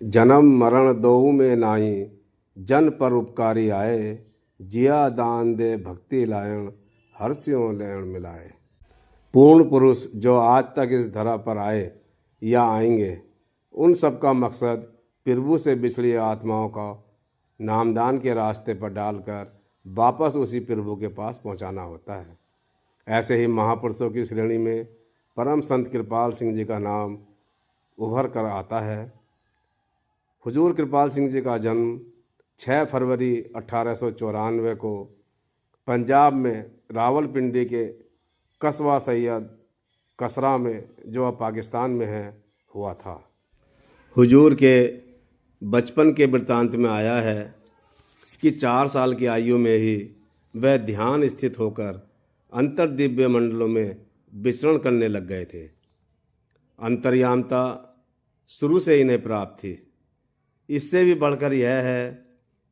जन्म मरण दोऊ में नाई, जन पर उपकारी आए। जिया दान दे भक्ति लायण, हर्ष्यों लेण मिलाए। पूर्ण पुरुष जो आज तक इस धरा पर आए या आएंगे, उन सब का मकसद प्रभु से बिछड़ी आत्माओं का नामदान के रास्ते पर डालकर वापस उसी प्रभु के पास पहुंचाना होता है। ऐसे ही महापुरुषों की श्रेणी में परम संत कृपाल सिंह जी का नाम उभर कर आता है। हुजूर कृपाल सिंह जी का जन्म 6 फरवरी 1894 को पंजाब में रावलपिंडी के कस्बा सैयद कसरा में, जो अब पाकिस्तान में है, हुआ था। हुजूर के बचपन के वृत्तांत में आया है कि 4 साल की आयु में ही वह ध्यान स्थित होकर अंतर्दिव्य मंडलों में विचरण करने लग गए थे। अंतर्यामता शुरू से इन्हें प्राप्त थी। इससे भी बढ़कर यह है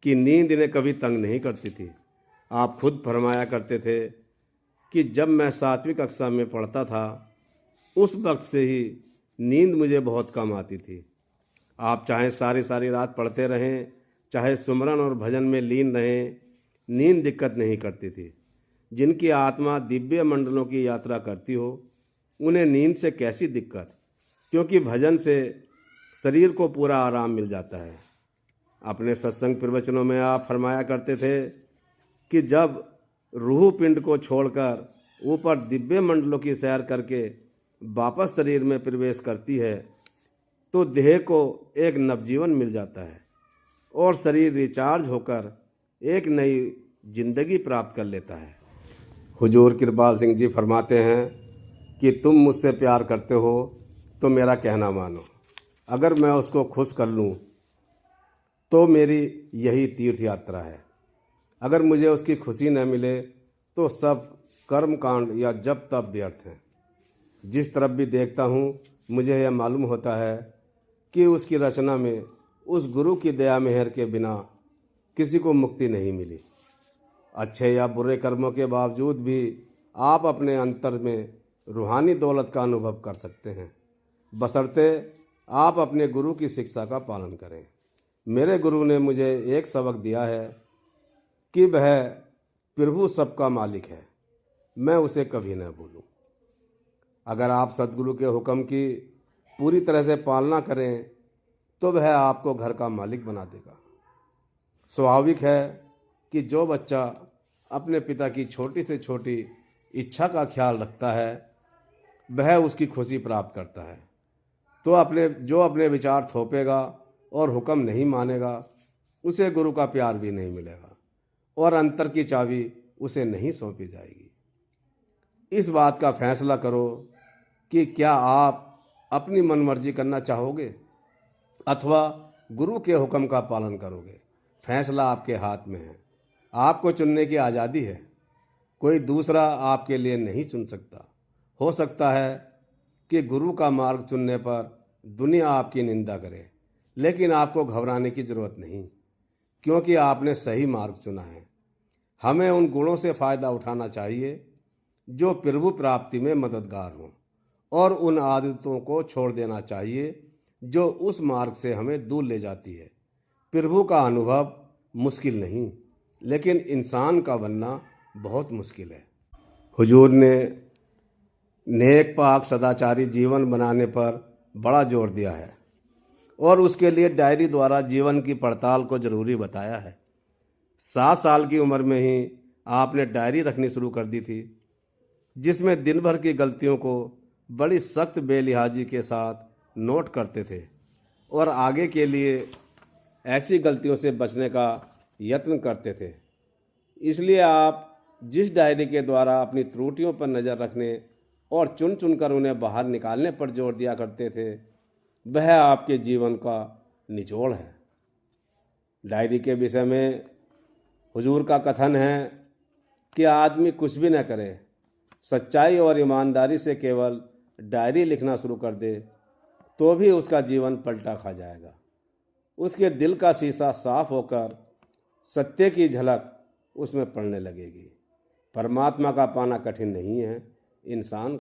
कि नींद इन्हें कभी तंग नहीं करती थी। आप खुद फरमाया करते थे कि जब मैं 7वीं कक्षा में पढ़ता था, उस वक्त से ही नींद मुझे बहुत कम आती थी। आप चाहे सारी सारी रात पढ़ते रहें, चाहे सुमरन और भजन में लीन रहें, नींद दिक्कत नहीं करती थी। जिनकी आत्मा दिव्य मंडलों की यात्रा करती हो, उन्हें नींद से कैसी दिक्कत, क्योंकि भजन से शरीर को पूरा आराम मिल जाता है। अपने सत्संग प्रवचनों में आप फरमाया करते थे कि जब रूह पिंड को छोड़कर ऊपर दिव्य मंडलों की सैर करके वापस शरीर में प्रवेश करती है, तो देह को एक नवजीवन मिल जाता है और शरीर रिचार्ज होकर एक नई जिंदगी प्राप्त कर लेता है। हुजूर कृपाल सिंह जी फरमाते हैं कि तुम मुझसे प्यार करते हो तो मेरा कहना मानो। अगर मैं उसको खुश कर लूँ तो मेरी यही तीर्थ यात्रा है। अगर मुझे उसकी खुशी न मिले तो सब कर्म कांड या जप तप व्यर्थ हैं। जिस तरफ भी देखता हूँ, मुझे यह मालूम होता है कि उसकी रचना में उस गुरु की दया मेहर के बिना किसी को मुक्ति नहीं मिली। अच्छे या बुरे कर्मों के बावजूद भी आप अपने अंतर में रूहानी दौलत का अनुभव कर सकते हैं, बशर्ते आप अपने गुरु की शिक्षा का पालन करें। मेरे गुरु ने मुझे एक सबक दिया है कि वह प्रभु सबका मालिक है, मैं उसे कभी न भूलूं। अगर आप सद्गुरु के हुक्म की पूरी तरह से पालना करें तो वह आपको घर का मालिक बना देगा। स्वाभाविक है कि जो बच्चा अपने पिता की छोटी से छोटी इच्छा का ख्याल रखता है, वह उसकी खुशी प्राप्त करता है। तो अपने विचार थोपेगा और हुक्म नहीं मानेगा, उसे गुरु का प्यार भी नहीं मिलेगा और अंतर की चाबी उसे नहीं सौंपी जाएगी। इस बात का फैसला करो कि क्या आप अपनी मनमर्जी करना चाहोगे अथवा गुरु के हुक्म का पालन करोगे। फैसला आपके हाथ में है। आपको चुनने की आज़ादी है। कोई दूसरा आपके लिए नहीं चुन सकता। हो सकता है कि गुरु का मार्ग चुनने पर दुनिया आपकी निंदा करे, लेकिन आपको घबराने की ज़रूरत नहीं, क्योंकि आपने सही मार्ग चुना है। हमें उन गुणों से फ़ायदा उठाना चाहिए जो प्रभु प्राप्ति में मददगार हों, और उन आदतों को छोड़ देना चाहिए जो उस मार्ग से हमें दूर ले जाती है। प्रभु का अनुभव मुश्किल नहीं, लेकिन इंसान का बनना बहुत मुश्किल है। हुजूर ने नेक पाक सदाचारी जीवन बनाने पर बड़ा जोर दिया है और उसके लिए डायरी द्वारा जीवन की पड़ताल को जरूरी बताया है। 7 साल की उम्र में ही आपने डायरी रखनी शुरू कर दी थी, जिसमें दिन भर की गलतियों को बड़ी सख्त बेलिहाजी के साथ नोट करते थे और आगे के लिए ऐसी गलतियों से बचने का यत्न करते थे। इसलिए आप जिस डायरी के द्वारा अपनी त्रुटियों पर नज़र रखने और चुन चुनकर उन्हें बाहर निकालने पर जोर दिया करते थे, वह आपके जीवन का निचोड़ है। डायरी के विषय में हुजूर का कथन है कि आदमी कुछ भी न करे, सच्चाई और ईमानदारी से केवल डायरी लिखना शुरू कर दे, तो भी उसका जीवन पलटा खा जाएगा। उसके दिल का शीशा साफ होकर सत्य की झलक उसमें पड़ने लगेगी। परमात्मा का पाना कठिन नहीं है, इंसान